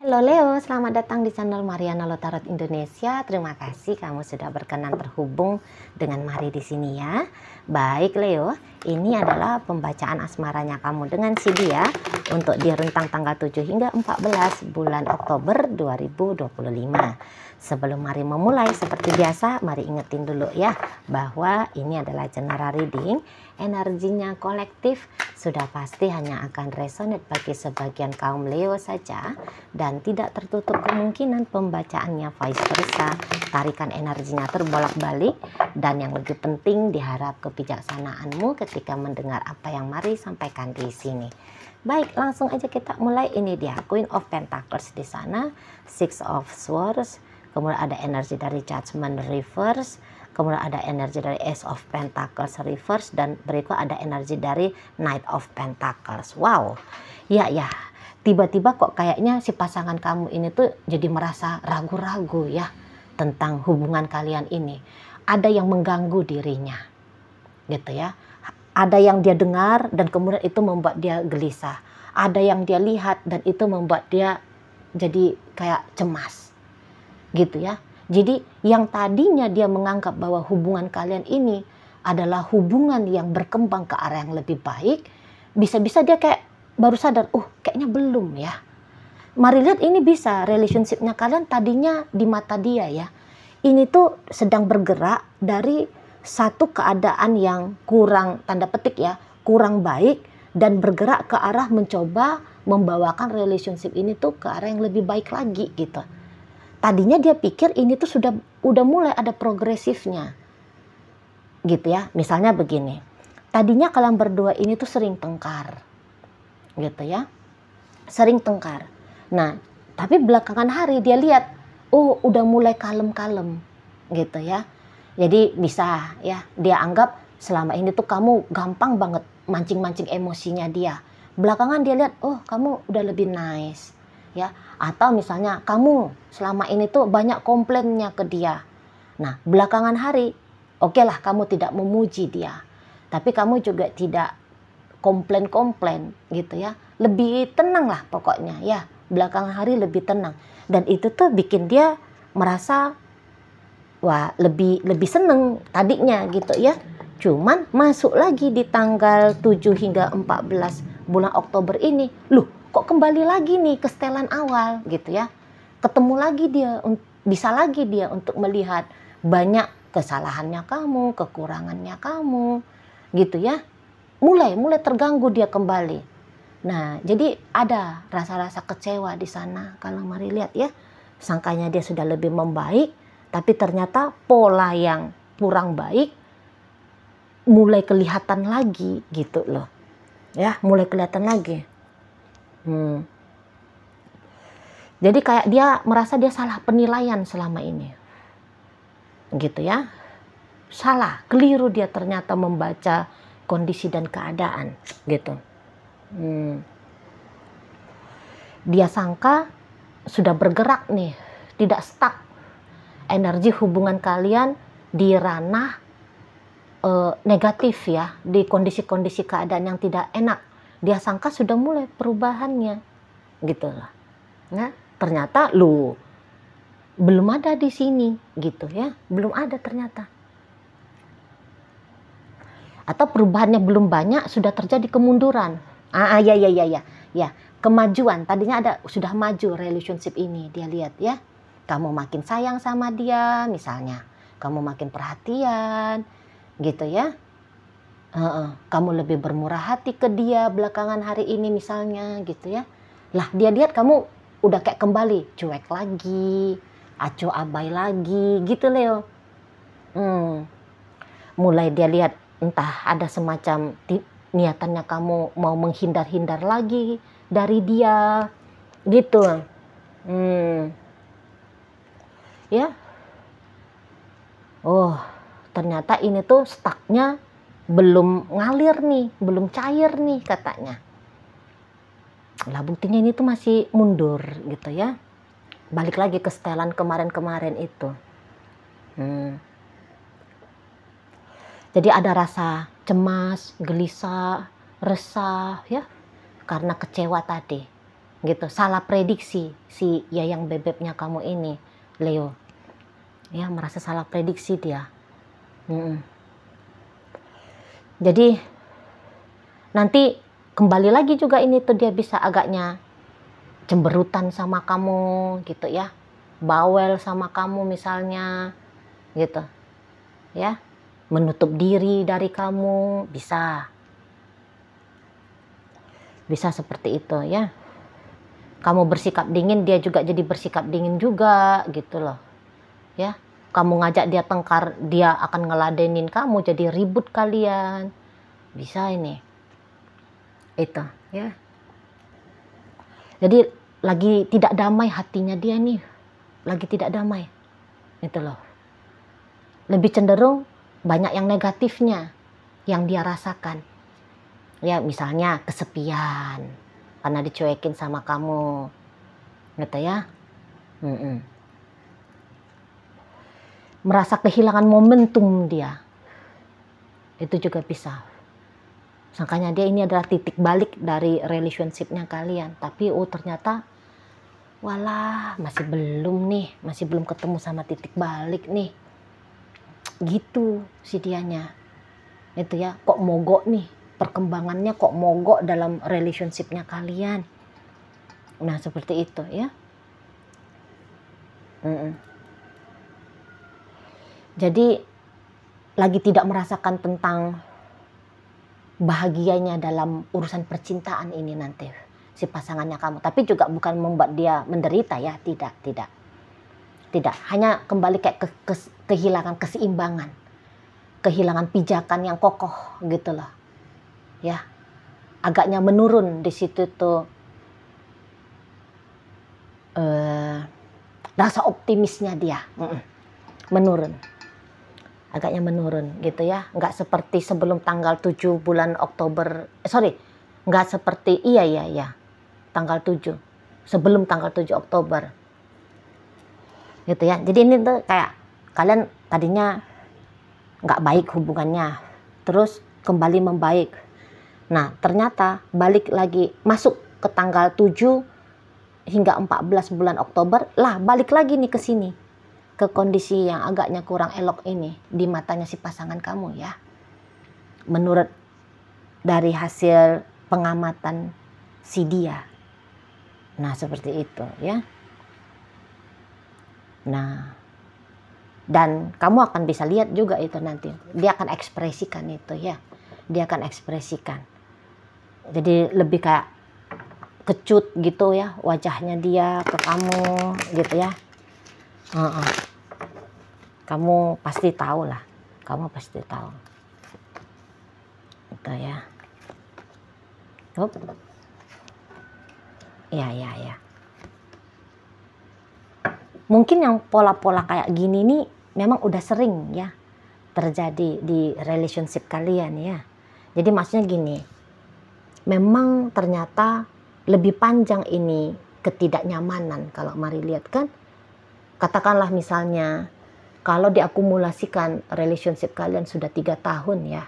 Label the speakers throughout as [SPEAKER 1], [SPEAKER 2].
[SPEAKER 1] Halo Leo, selamat datang di channel Mariana Lotarot Indonesia. Terima kasih kamu sudah berkenan terhubung dengan Mari di sini ya. Baik Leo, ini adalah pembacaan asmaranya kamu dengan si dia untuk di rentang tanggal 7 hingga 14 bulan Oktober 2025. Sebelum Mari memulai, seperti biasa, Mari ingetin dulu ya bahwa ini adalah general reading. Energinya kolektif, sudah pasti hanya akan resonate bagi sebagian kaum Leo saja dan tidak tertutup kemungkinan pembacaannya vice versa. Tarikan energinya terbolak-balik dan yang lebih penting diharap kebijaksanaanmu ketika mendengar apa yang Mari sampaikan di sini. Baik, langsung aja kita mulai. Ini dia Queen of Pentacles di sana, Six of Swords, kemudian ada energi dari Judgment Reverse, kemudian ada energi dari Ace of Pentacles Reverse, dan berikut ada energi dari Knight of Pentacles. Wow, ya tiba-tiba kok kayaknya si pasangan kamu ini tuh jadi merasa ragu-ragu ya tentang hubungan kalian ini. Ada yang mengganggu dirinya gitu ya. Ada yang dia dengar dan kemudian itu membuat dia gelisah. Ada yang dia lihat dan itu membuat dia jadi kayak cemas gitu ya. Jadi yang tadinya dia menganggap bahwa hubungan kalian ini adalah hubungan yang berkembang ke arah yang lebih baik, bisa-bisa dia kayak baru sadar, kayaknya belum ya. Mari lihat, ini bisa relationship-nya kalian tadinya di mata dia ya. Ini tuh sedang bergerak dari satu keadaan yang kurang, tanda petik ya, kurang baik, dan bergerak ke arah mencoba membawakan relationship ini tuh ke arah yang lebih baik lagi gitu. Tadinya dia pikir ini tuh udah mulai ada progresifnya gitu ya. Misalnya begini, tadinya kalian berdua ini tuh sering tengkar gitu ya, sering tengkar. Nah tapi belakangan hari dia lihat udah mulai kalem-kalem gitu ya. Jadi bisa ya, dia anggap selama ini tuh kamu gampang banget mancing-mancing emosinya dia. Belakangan dia lihat kamu udah lebih nice ya. Atau misalnya kamu selama ini tuh banyak komplainnya ke dia. Nah belakangan hari oke lah kamu tidak memuji dia, tapi kamu juga tidak komplain gitu ya. Lebih tenang lah pokoknya ya, belakangan hari lebih tenang. Dan itu tuh bikin dia merasa wah lebih seneng tadinya gitu ya. Cuman masuk lagi di tanggal 7 hingga 14 bulan Oktober ini, kok kembali lagi nih ke setelan awal gitu ya. Ketemu lagi dia, bisa lagi dia untuk melihat banyak kesalahannya kamu, kekurangannya kamu gitu ya. Mulai terganggu dia kembali. Nah jadi ada rasa-rasa kecewa di sana kalau Mari lihat ya. Sangkanya dia sudah lebih membaik, tapi ternyata pola yang kurang baik mulai kelihatan lagi gitu loh ya, mulai kelihatan lagi. Jadi kayak dia merasa dia salah penilaian selama ini gitu ya, salah, keliru dia ternyata membaca kondisi dan keadaan gitu. Dia sangka sudah bergerak nih, tidak stuck. Energi hubungan kalian di ranah negatif ya, di kondisi-kondisi keadaan yang tidak enak. Dia sangka sudah mulai perubahannya gitu lah. Nah ternyata belum ada di sini gitu ya, belum ada ternyata. Atau perubahannya belum banyak, sudah terjadi kemunduran. Ya, kemajuan. Tadinya ada, sudah maju relationship ini, dia lihat ya. Kamu makin sayang sama dia misalnya, kamu makin perhatian gitu ya. Kamu lebih bermurah hati ke dia belakangan hari ini misalnya gitu ya. Lah dia lihat kamu udah kayak kembali cuek lagi, acuh abai lagi gitu Leo. Mulai dia lihat entah ada semacam niatannya kamu mau menghindar-hindar lagi dari dia gitu. Ya. Ternyata ini tuh stucknya belum ngalir nih, belum cair nih katanya. Lah buktinya ini tuh masih mundur gitu ya. Balik lagi ke setelan kemarin-kemarin itu. Jadi ada rasa cemas, gelisah, resah ya, karena kecewa tadi. gitu, salah prediksi si Yayang Bebeknya kamu ini, Leo. Ya, merasa salah prediksi dia. Jadi nanti kembali lagi juga ini tuh dia bisa agaknya cemberutan sama kamu gitu ya, bawel sama kamu misalnya gitu ya, menutup diri dari kamu, bisa seperti itu ya. Kamu bersikap dingin, dia juga jadi bersikap dingin juga gitu loh ya. Kamu ngajak dia tengkar, dia akan ngeladenin kamu, jadi ribut kalian, bisa ini itu ya. Jadi lagi tidak damai hatinya dia nih, lagi tidak damai itu loh. Lebih cenderung banyak yang negatifnya yang dia rasakan ya, misalnya kesepian karena dicuekin sama kamu gitu ya. Merasa kehilangan momentum dia, itu juga bisa. Makanya dia ini adalah titik balik dari relationship-nya kalian, tapi ternyata walah masih belum ketemu sama titik balik nih gitu si dianya itu ya. Kok mogok nih perkembangannya, kok mogok dalam relationship-nya kalian. Nah seperti itu ya. Jadi lagi tidak merasakan tentang bahagianya dalam urusan percintaan ini nanti si pasangannya kamu, tapi juga bukan membuat dia menderita ya, tidak, hanya kembali kayak kehilangan keseimbangan, kehilangan pijakan yang kokoh gitu loh ya, agaknya menurun di situ tuh rasa optimisnya dia menurun, agaknya menurun gitu ya. Nggak seperti sebelum tanggal 7 bulan Oktober, nggak seperti iya tanggal 7, sebelum tanggal 7 Oktober gitu ya. Jadi ini tuh kayak kalian tadinya nggak baik hubungannya, terus kembali membaik. Nah ternyata balik lagi masuk ke tanggal 7 hingga 14 bulan Oktober lah, balik lagi nih ke sini, ke kondisi yang agaknya kurang elok ini di matanya si pasangan kamu ya, menurut dari hasil pengamatan si dia. Nah seperti itu ya. Nah dan kamu akan bisa lihat juga itu nanti, dia akan ekspresikan itu ya, dia akan ekspresikan. Jadi lebih kayak kecut gitu ya wajahnya dia ke kamu gitu ya. Kamu pasti tahu lah, kamu pasti tahu itu ya. Ya. Mungkin yang pola-pola kayak gini nih memang udah sering ya terjadi di relationship kalian ya. Jadi maksudnya gini, memang ternyata lebih panjang ini ketidaknyamanan. Kalau mari lihat kan, katakanlah misalnya kalau diakumulasikan relationship kalian sudah 3 tahun ya,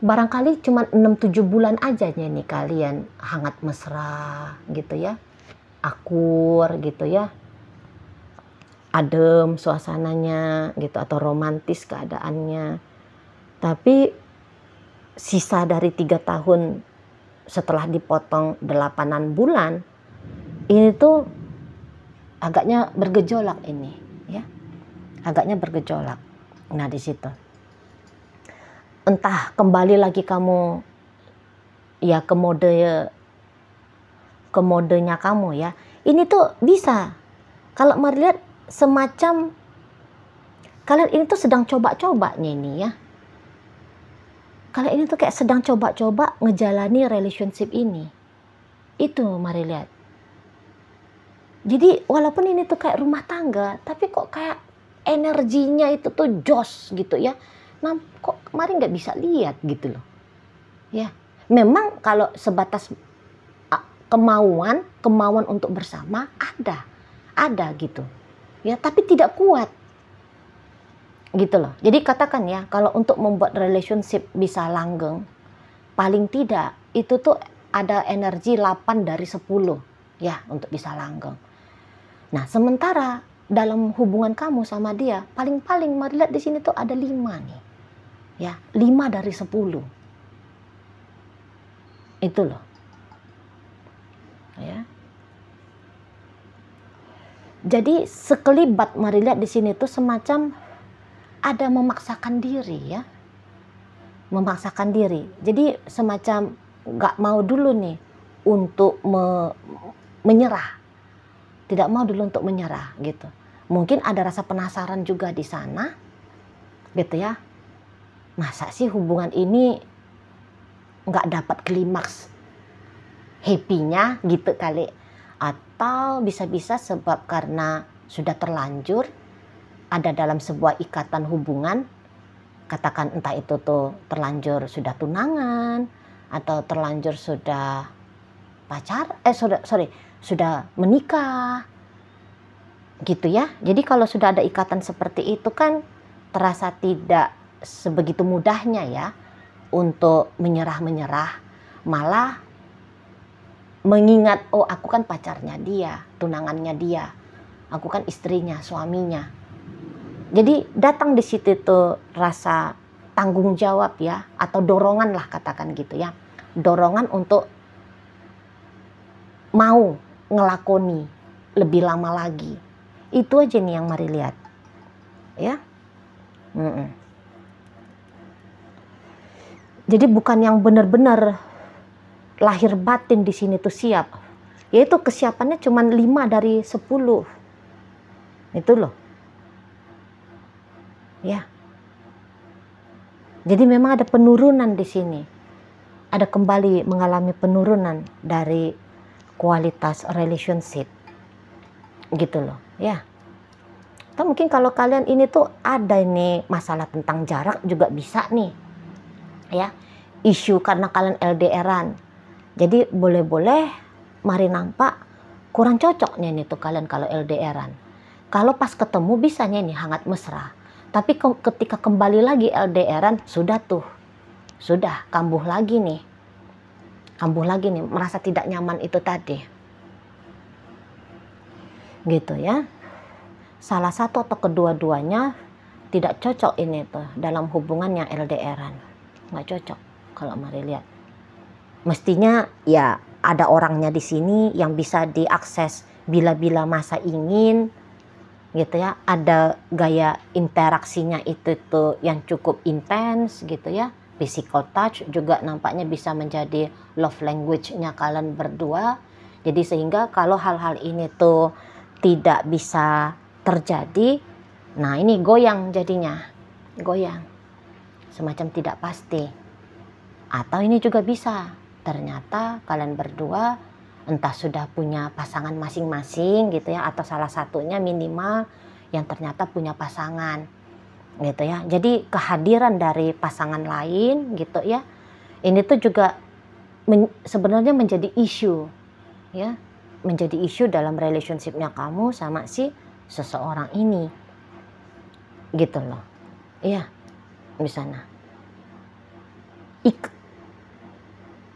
[SPEAKER 1] barangkali cuma 6-7 bulan aja nih kalian hangat mesra gitu ya, akur gitu ya, adem suasananya gitu, atau romantis keadaannya. Tapi sisa dari 3 tahun setelah dipotong 8 bulan ini tuh agaknya bergejolak ini ya, agaknya bergejolak. Nah di situ entah kembali lagi kamu ya ke modenya kamu ya. Ini tuh bisa kalau mari lihat semacam kalian ini tuh sedang coba-cobanya ini ya. Kalian ini tuh kayak sedang coba-coba ngejalani relationship ini. Itu mari lihat. Jadi walaupun ini tuh kayak rumah tangga, tapi kok kayak energinya itu tuh jos gitu ya. Nah kok kemarin nggak bisa lihat gitu loh. Ya, memang kalau sebatas kemauan untuk bersama ada gitu. Ya, tapi tidak kuat. Gitu loh. Jadi katakan ya, kalau untuk membuat relationship bisa langgeng, paling tidak itu tuh ada energi 8 dari 10 ya untuk bisa langgeng. Nah, sementara dalam hubungan kamu sama dia, paling-paling mari lihat di sini tuh ada 5 nih. Ya, 5 dari 10. Itu loh. Ya. Jadi sekelibat mari lihat di sini tuh semacam ada memaksakan diri ya. Memaksakan diri. Jadi semacam nggak mau dulu nih untuk menyerah. Tidak mau dulu untuk menyerah gitu. Mungkin ada rasa penasaran juga di sana, gitu ya. Masa sih hubungan ini nggak dapat klimaks happy-nya gitu kali. Atau bisa-bisa sebab karena sudah terlanjur ada dalam sebuah ikatan hubungan, katakan entah itu tuh terlanjur sudah tunangan atau terlanjur sudah sudah menikah gitu ya. Jadi kalau sudah ada ikatan seperti itu kan terasa tidak sebegitu mudahnya ya untuk menyerah, malah mengingat, oh aku kan pacarnya dia, tunangannya dia, aku kan istrinya, suaminya. Jadi datang di situ tuh rasa tanggung jawab ya, atau dorongan lah katakan gitu ya, dorongan untuk mau ngelakoni lebih lama lagi. Itu aja nih yang mari lihat ya. Jadi bukan yang benar-benar lahir batin di sini tuh siap, yaitu kesiapannya cuma 5 dari 10. Itu loh ya. Jadi memang ada penurunan di sini, ada kembali mengalami penurunan dari kualitas relationship gitu loh ya. Atau mungkin kalau kalian ini tuh ada ini masalah tentang jarak juga bisa nih ya, isu karena kalian LDRan. Jadi boleh-boleh mari nampak kurang cocoknya nih tuh kalian kalau LDRan. Kalau pas ketemu bisanya nih hangat mesra, tapi ketika kembali lagi LDRan sudah kambuh lagi nih, merasa tidak nyaman itu tadi gitu ya. Salah satu atau kedua-duanya tidak cocok ini tuh dalam hubungan yang LDRan, nggak cocok kalau mari lihat. Mestinya ya ada orangnya di sini yang bisa diakses bila-bila masa ingin gitu ya, ada gaya interaksinya itu tuh yang cukup intens gitu ya. Physical touch juga nampaknya bisa menjadi love language-nya kalian berdua. Jadi sehingga kalau hal-hal ini tuh tidak bisa terjadi, nah ini goyang jadinya, goyang semacam tidak pasti. Atau ini juga bisa ternyata kalian berdua entah sudah punya pasangan masing-masing gitu ya, atau salah satunya minimal yang ternyata punya pasangan gitu ya. Jadi kehadiran dari pasangan lain gitu ya, ini tuh juga sebenarnya menjadi isu ya, menjadi isu dalam relationship-nya kamu sama si seseorang ini gitu loh iya. Di sana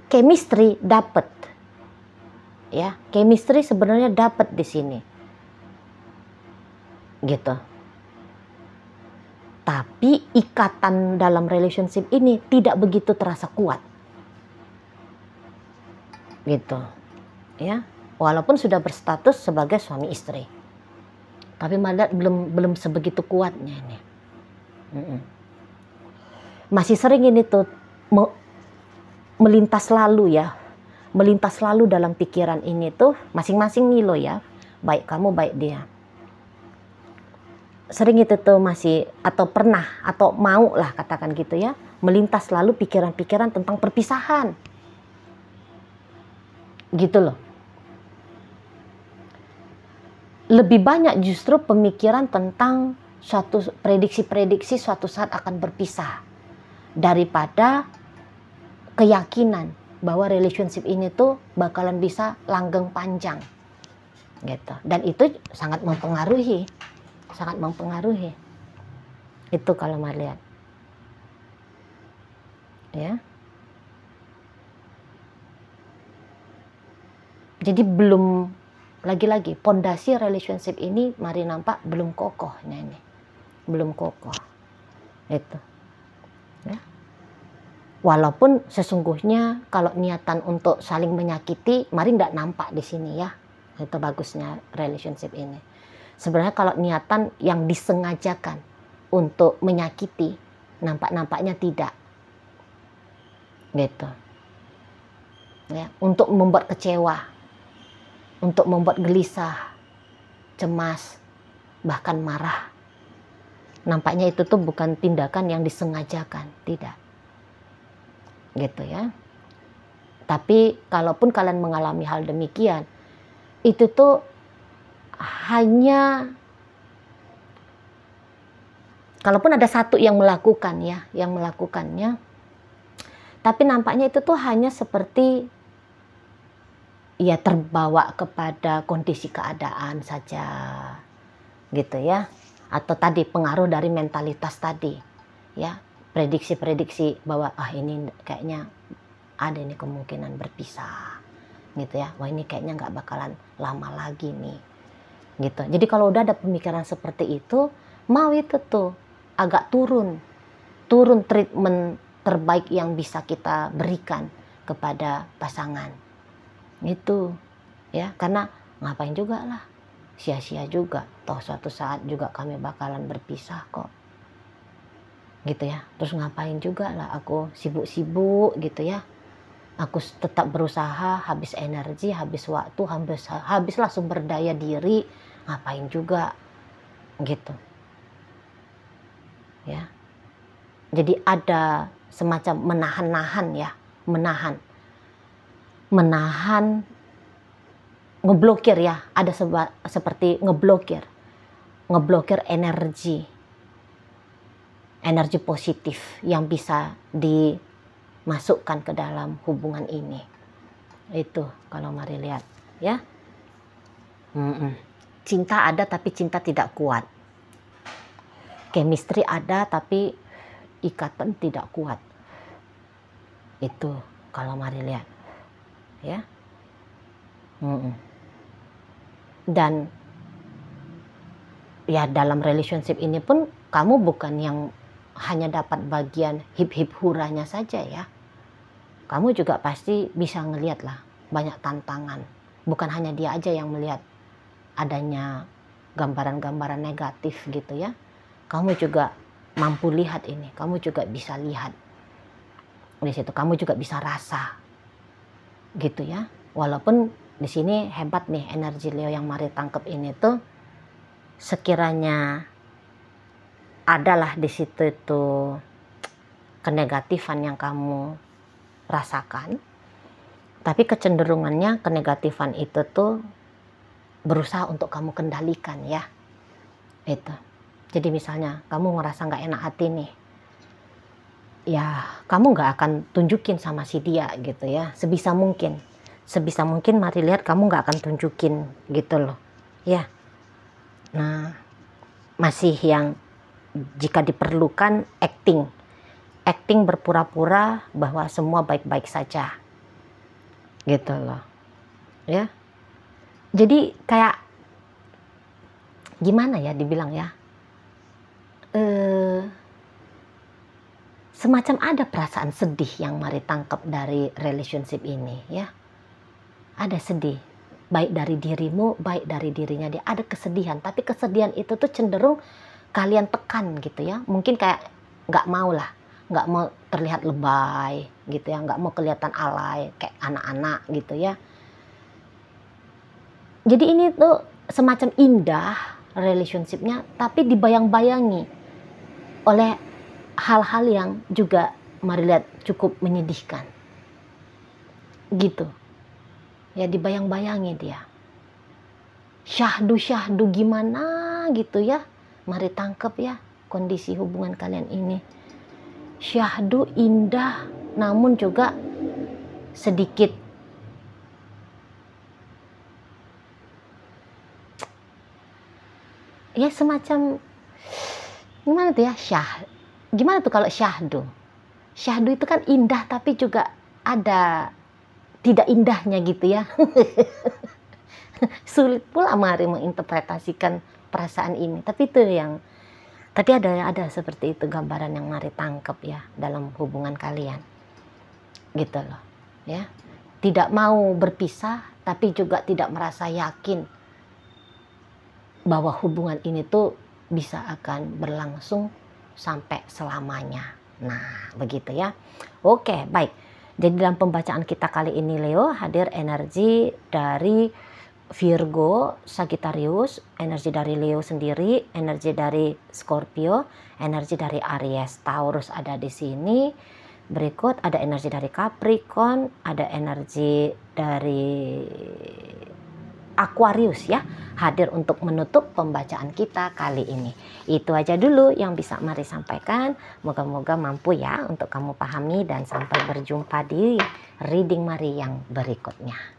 [SPEAKER 1] chemistry dapat ya, chemistry sebenarnya dapat di sini gitu, tapi ikatan dalam relationship ini tidak begitu terasa kuat gitu ya, walaupun sudah berstatus sebagai suami istri, tapi malah belum sebegitu kuatnya ini. Masih sering ini tuh melintas lalu ya, melintas lalu dalam pikiran ini tuh masing-masing nih lo ya, baik kamu baik dia. Sering itu tuh masih atau pernah atau mau lah katakan gitu ya, melintas lalu pikiran-pikiran tentang perpisahan gitu loh. Lebih banyak justru pemikiran tentang suatu prediksi-prediksi suatu saat akan berpisah daripada keyakinan bahwa relationship ini tuh bakalan bisa langgeng panjang gitu. Dan itu sangat mempengaruhi itu kalau mau lihat ya. Jadi belum, lagi-lagi pondasi relationship ini mari nampak belum kokohnya ini. Belum kokoh. Itu. Ya. Walaupun sesungguhnya kalau niatan untuk saling menyakiti, mari nggak nampak di sini ya. Itu bagusnya relationship ini. Sebenarnya kalau niatan yang disengajakan untuk menyakiti, nampak-nampaknya tidak. Gitu. Ya, untuk membuat kecewa, untuk membuat gelisah, cemas, bahkan marah. Nampaknya itu tuh bukan tindakan yang disengajakan, tidak. Gitu ya. Tapi kalaupun kalian mengalami hal demikian, itu tuh hanya, kalaupun ada satu yang melakukan ya, yang melakukannya, tapi nampaknya itu tuh hanya seperti ya terbawa kepada kondisi keadaan saja, gitu ya. Atau tadi pengaruh dari mentalitas tadi, ya. Prediksi-prediksi bahwa ini kayaknya ada ini kemungkinan berpisah gitu ya, wah ini kayaknya nggak bakalan lama lagi nih gitu. Jadi kalau udah ada pemikiran seperti itu, mau itu tuh agak turun treatment terbaik yang bisa kita berikan kepada pasangan itu ya, karena ngapain juga lah, sia-sia juga, toh suatu saat juga kami bakalan berpisah kok gitu ya. Terus ngapain juga lah aku sibuk-sibuk gitu ya, aku tetap berusaha, habis energi, habis waktu, habislah sumber daya diri, ngapain juga gitu ya. Jadi ada semacam menahan-nahan ya, menahan, ngeblokir ya, ada seperti ngeblokir energi positif yang bisa dimasukkan ke dalam hubungan ini. Itu kalau mari lihat ya. Cinta ada tapi cinta tidak kuat. Chemistry ada tapi ikatan tidak kuat. Itu kalau mari lihat ya. Dan ya dalam relationship ini pun kamu bukan yang hanya dapat bagian hip-hip huranya saja ya. Kamu juga pasti bisa ngelihat lah banyak tantangan. Bukan hanya dia aja yang melihat adanya gambaran-gambaran negatif gitu ya. Kamu juga mampu lihat ini. Kamu juga bisa lihat di situ. Kamu juga bisa rasa gitu ya. Walaupun di sini hebat nih energi Leo yang mari tangkap ini tuh, sekiranya adalah di situ itu kenegatifan yang kamu rasakan, tapi kecenderungannya kenegatifan itu tuh berusaha untuk kamu kendalikan ya. Itu. Jadi misalnya kamu ngerasa nggak enak hati nih, ya kamu nggak akan tunjukin sama si dia gitu ya, sebisa mungkin mari lihat kamu nggak akan tunjukin gitu loh ya. Nah masih yang jika diperlukan acting berpura-pura bahwa semua baik-baik saja gitu loh ya. Jadi kayak gimana ya dibilang ya, semacam ada perasaan sedih yang mari tangkap dari relationship ini ya. Ada sedih, baik dari dirimu, baik dari dirinya dia. Ada kesedihan, tapi kesedihan itu tuh cenderung kalian tekan gitu ya. Mungkin kayak nggak mau terlihat lebay gitu ya, nggak mau kelihatan alay kayak anak-anak gitu ya. Jadi ini tuh semacam indah relationshipnya, tapi dibayang-bayangi oleh hal-hal yang juga mari lihat cukup menyedihkan gitu ya. Dibayang-bayangi dia syahdu gimana gitu ya. Mari tangkap ya kondisi hubungan kalian ini. Syahdu indah, namun juga sedikit ya semacam gimana tuh ya, gimana tuh kalau syahdu? Syahdu itu kan indah tapi juga ada tidak indahnya gitu ya. Sulit pula Mari menginterpretasikan perasaan ini, tapi ada seperti itu gambaran yang Mari tangkap ya dalam hubungan kalian gitu loh ya. Tidak mau berpisah tapi juga tidak merasa yakin bahwa hubungan ini tuh bisa akan berlangsung sampai selamanya. Nah, begitu ya. Oke, baik. Jadi dalam pembacaan kita kali ini Leo, hadir energi dari Virgo, Sagittarius, energi dari Leo sendiri, energi dari Scorpio, energi dari Aries, Taurus ada di sini. Berikut ada energi dari Capricorn, ada energi dari Aquarius ya, hadir untuk menutup pembacaan kita kali ini. Itu aja dulu yang bisa Mari sampaikan. Moga-moga mampu ya untuk kamu pahami, dan sampai berjumpa di reading Mari yang berikutnya.